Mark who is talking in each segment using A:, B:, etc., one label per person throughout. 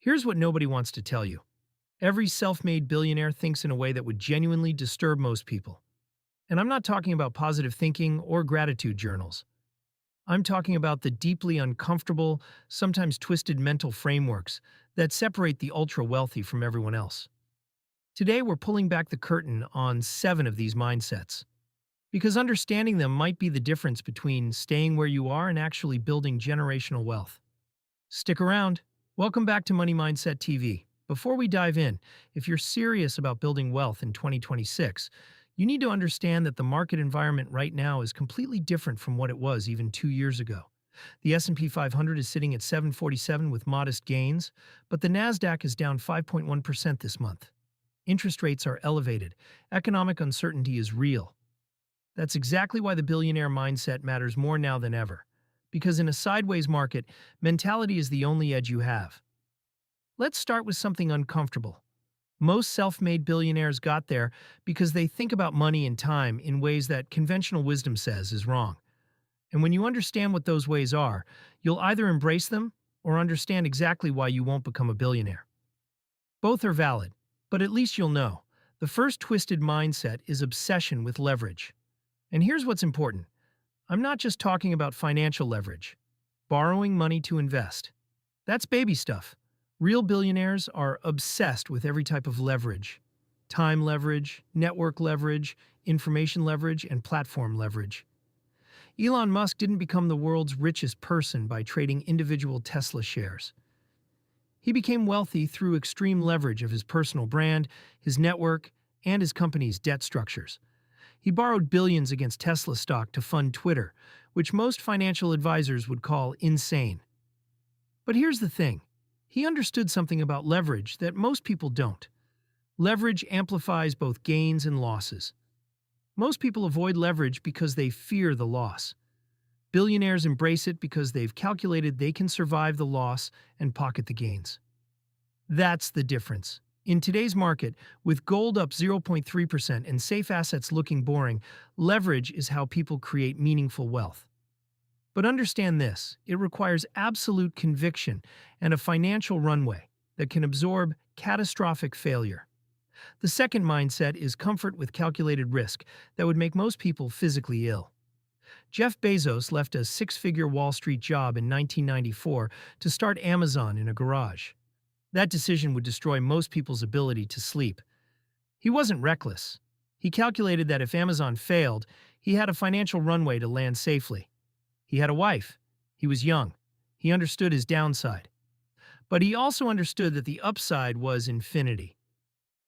A: Here's what nobody wants to tell you. Every self-made billionaire thinks in a way that would genuinely disturb most people. And I'm not talking about positive thinking or gratitude journals. I'm talking about the deeply uncomfortable, sometimes twisted mental frameworks that separate the ultra-wealthy from everyone else. Today, we're pulling back the curtain on 7 of these mindsets, because understanding them might be the difference between staying where you are and actually building generational wealth. Stick around. Welcome back to Money Mindset TV. Before we dive in, if you're serious about building wealth in 2026, you need to understand that the market environment right now is completely different from what it was even 2 years ago. The S&P 500 is sitting at 747 with modest gains, but the Nasdaq is down 5.1% this month. Interest rates are elevated. Economic uncertainty is real. That's exactly why the billionaire mindset matters more now than ever. Because in a sideways market, mentality is the only edge you have. Let's start with something uncomfortable. Most self-made billionaires got there because they think about money and time in ways that conventional wisdom says is wrong. And when you understand what those ways are, you'll either embrace them or understand exactly why you won't become a billionaire. Both are valid, but at least you'll know. The first twisted mindset is obsession with leverage. And here's what's important. I'm not just talking about financial leverage. Borrowing money to invest. That's baby stuff. Real billionaires are obsessed with every type of leverage. Time leverage, network leverage, information leverage, and platform leverage. Elon Musk didn't become the world's richest person by trading individual Tesla shares. He became wealthy through extreme leverage of his personal brand, his network, and his company's debt structures. He borrowed billions against Tesla stock to fund Twitter, which most financial advisors would call insane. But here's the thing. He understood something about leverage that most people don't. Leverage amplifies both gains and losses. Most people avoid leverage because they fear the loss. Billionaires embrace it because they've calculated they can survive the loss and pocket the gains. That's the difference. In today's market, with gold up 0.3% and safe assets looking boring, leverage is how people create meaningful wealth. But understand this, it requires absolute conviction and a financial runway that can absorb catastrophic failure. The second mindset is comfort with calculated risk that would make most people physically ill. Jeff Bezos left a 6-figure Wall Street job in 1994 to start Amazon in a garage. That decision would destroy most people's ability to sleep. He wasn't reckless. He calculated that if Amazon failed, he had a financial runway to land safely. He had a wife. He was young. He understood his downside. But he also understood that the upside was infinity.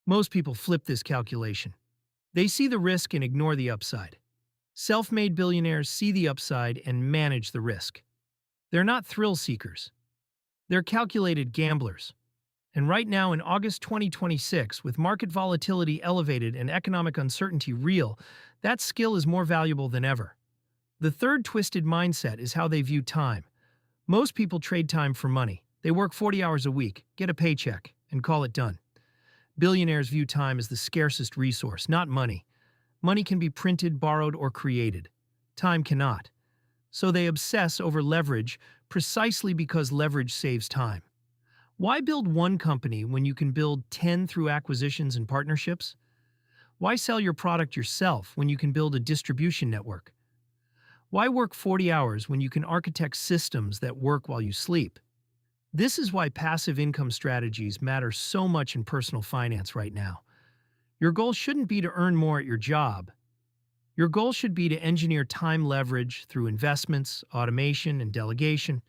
A: Most people flip this calculation. They see the risk and ignore the upside. Self-made billionaires see the upside and manage the risk. They're not thrill seekers. They're calculated gamblers. And right now in August 2026, with market volatility elevated and economic uncertainty real, that skill is more valuable than ever. The third twisted mindset is how they view time. Most people trade time for money. They work 40 hours a week, get a paycheck, and call it done. Billionaires view time as the scarcest resource, not money. Money can be printed, borrowed, or created. Time cannot. So they obsess over leverage precisely because leverage saves time. Why build one company when you can build 10 through acquisitions and partnerships? Why sell your product yourself when you can build a distribution network? Why work 40 hours when you can architect systems that work while you sleep? This is why passive income strategies matter so much in personal finance right now. Your goal shouldn't be to earn more at your job. Your goal should be to engineer time leverage through investments, automation, and delegation.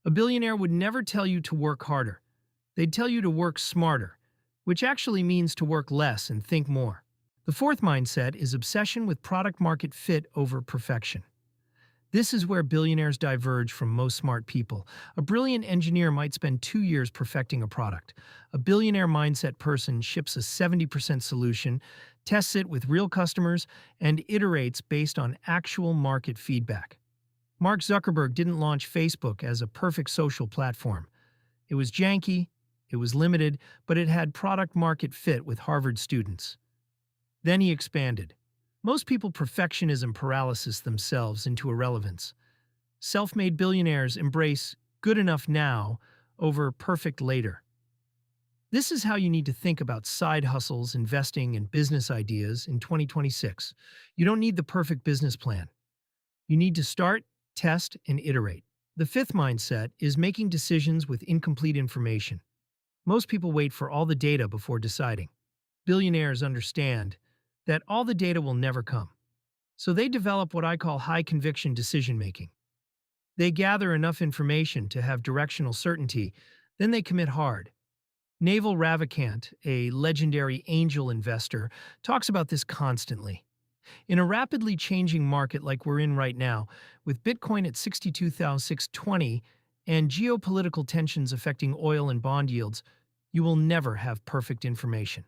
A: A billionaire would never tell you to work harder. They'd tell you to work smarter, which actually means to work less and think more. The fourth mindset is obsession with product-market fit over perfection. This is where billionaires diverge from most smart people. A brilliant engineer might spend 2 years perfecting a product. A billionaire mindset person ships a 70% solution, tests it with real customers, and iterates based on actual market feedback. Mark Zuckerberg didn't launch Facebook as a perfect social platform. It was janky, it was limited, but it had product-market fit with Harvard students. Then he expanded. Most people perfectionism paralysis themselves into irrelevance. Self-made billionaires embrace good enough now over perfect later. This is how you need to think about side hustles, investing, and business ideas in 2026. You don't need the perfect business plan. You need to start, test, and iterate. The fifth mindset is making decisions with incomplete information. Most people wait for all the data before deciding. Billionaires understand that all the data will never come. So they develop what I call high conviction decision making. They gather enough information to have directional certainty, then they commit hard. Naval Ravikant, a legendary angel investor, talks about this constantly. In a rapidly changing market like we're in right now, with Bitcoin at 62,620 and geopolitical tensions affecting oil and bond yields, you will never have perfect information.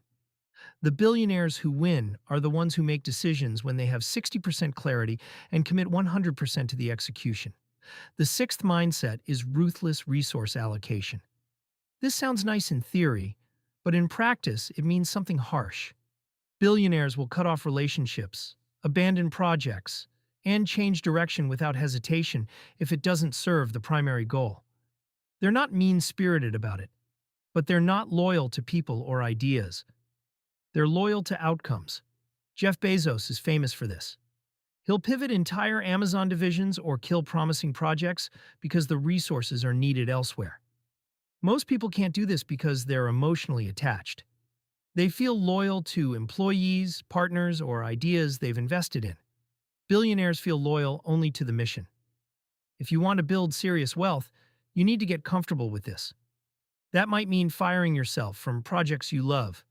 A: The billionaires who win are the ones who make decisions when they have 60% clarity and commit 100% to the execution. The sixth mindset is ruthless resource allocation. This sounds nice in theory, but in practice, it means something harsh. Billionaires will cut off relationships, abandon projects, and change direction without hesitation if it doesn't serve the primary goal. They're not mean-spirited about it, but they're not loyal to people or ideas. They're loyal to outcomes. Jeff Bezos is famous for this. He'll pivot entire Amazon divisions or kill promising projects because the resources are needed elsewhere. Most people can't do this because they're emotionally attached. They feel loyal to employees, partners, or ideas they've invested in. Billionaires feel loyal only to the mission. If you want to build serious wealth, you need to get comfortable with this. That might mean firing yourself from projects you love.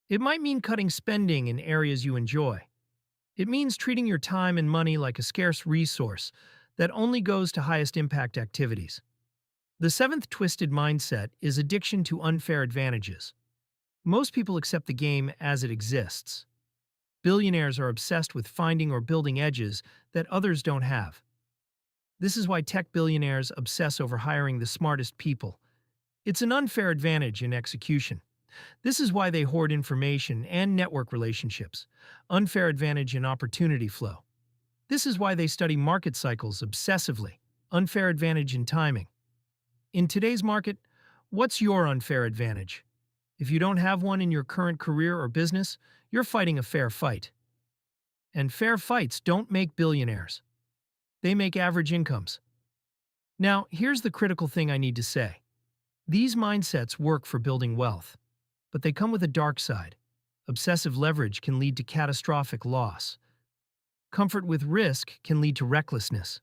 A: It might mean cutting spending in areas you enjoy. It means treating your time and money like a scarce resource that only goes to highest impact activities. The seventh twisted mindset is addiction to unfair advantages. Most people accept the game as it exists. Billionaires are obsessed with finding or building edges that others don't have. This is why tech billionaires obsess over hiring the smartest people. It's an unfair advantage in execution. This is why they hoard information and network relationships. Unfair advantage in opportunity flow. This is why they study market cycles obsessively. Unfair advantage in timing. In today's market, what's your unfair advantage? If you don't have one in your current career or business, you're fighting a fair fight. And fair fights don't make billionaires. They make average incomes. Now, here's the critical thing I need to say. These mindsets work for building wealth, but they come with a dark side. Obsessive leverage can lead to catastrophic loss. Comfort with risk can lead to recklessness.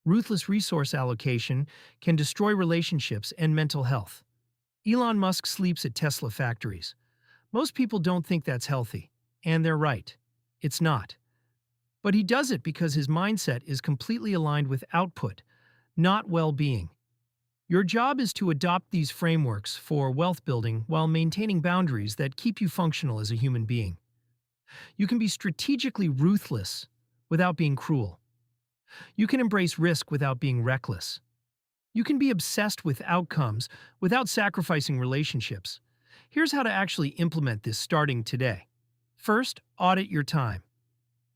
A: Ruthless resource allocation can destroy relationships and mental health. Elon Musk sleeps at Tesla factories. Most people don't think that's healthy, and they're right. It's not. But he does it because his mindset is completely aligned with output, not well-being. Your job is to adopt these frameworks for wealth building while maintaining boundaries that keep you functional as a human being. You can be strategically ruthless without being cruel. You can embrace risk without being reckless. You can be obsessed with outcomes without sacrificing relationships. Here's how to actually implement this starting today. First, audit your time.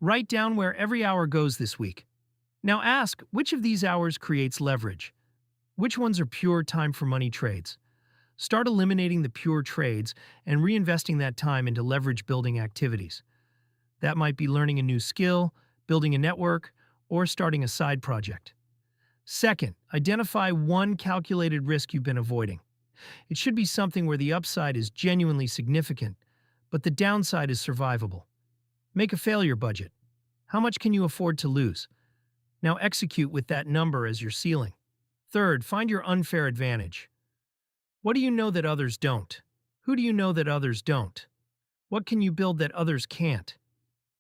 A: Write down where every hour goes this week. Now ask, which of these hours creates leverage? Which ones are pure time for money trades? Start eliminating the pure trades and reinvesting that time into leverage building activities. That might be learning a new skill, building a network, or starting a side project. Second, identify one calculated risk you've been avoiding. It should be something where the upside is genuinely significant, but the downside is survivable. Make a failure budget. How much can you afford to lose? Now execute with that number as your ceiling. Third, find your unfair advantage. What do you know that others don't? Who do you know that others don't? What can you build that others can't?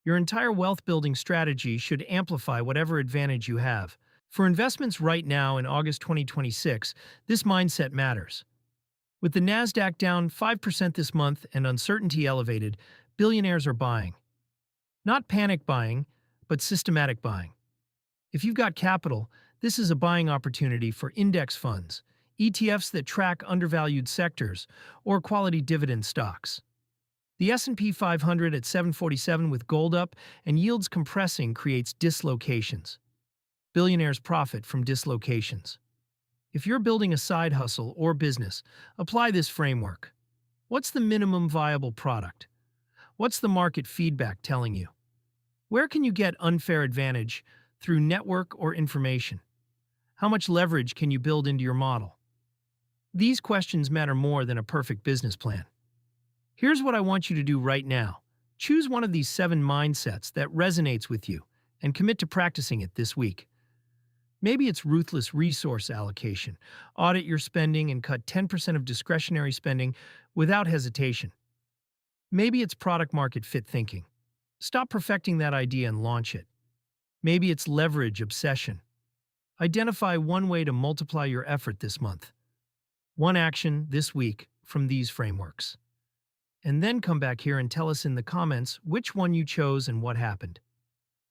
A: Your entire wealth-building strategy should amplify whatever advantage you have. For investments right now in August 2026, this mindset matters. With the Nasdaq down 5% this month and uncertainty elevated, billionaires are buying. Not panic buying, but systematic buying. If you've got capital, this is a buying opportunity for index funds, ETFs that track undervalued sectors, or quality dividend stocks. The S&P 500 at 747 with gold up and yields compressing creates dislocations. Billionaires profit from dislocations. If you're building a side hustle or business, apply this framework. What's the minimum viable product? What's the market feedback telling you? Where can you get unfair advantage through network or information? How much leverage can you build into your model? These questions matter more than a perfect business plan. Here's what I want you to do right now. Choose one of these 7 mindsets that resonates with you and commit to practicing it this week. Maybe it's ruthless resource allocation. Audit your spending and cut 10% of discretionary spending without hesitation. Maybe it's product market fit thinking. Stop perfecting that idea and launch it. Maybe it's leverage obsession. Identify one way to multiply your effort this month. One action this week from these frameworks. And then come back here and tell us in the comments which one you chose and what happened.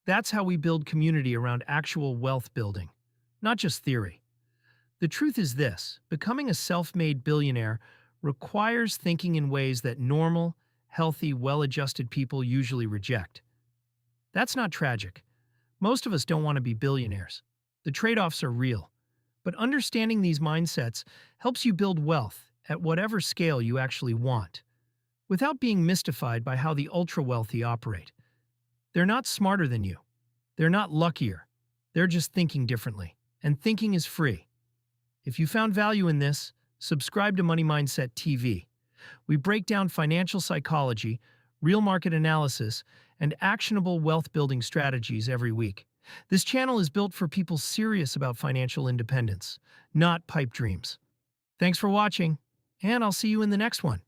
A: That's how we build community around actual wealth building, not just theory. The truth is this: becoming a self-made billionaire requires thinking in ways that normal, healthy, well-adjusted people usually reject. That's not tragic. Most of us don't want to be billionaires. The trade-offs are real. But understanding these mindsets helps you build wealth at whatever scale you actually want, without being mystified by how the ultra-wealthy operate. They're not smarter than you. They're not luckier. They're just thinking differently. And thinking is free. If you found value in this, subscribe to Money Mindset TV. We break down financial psychology, real market analysis, and actionable wealth-building strategies every week. This channel is built for people serious about financial independence, not pipe dreams. Thanks for watching, and I'll see you in the next one.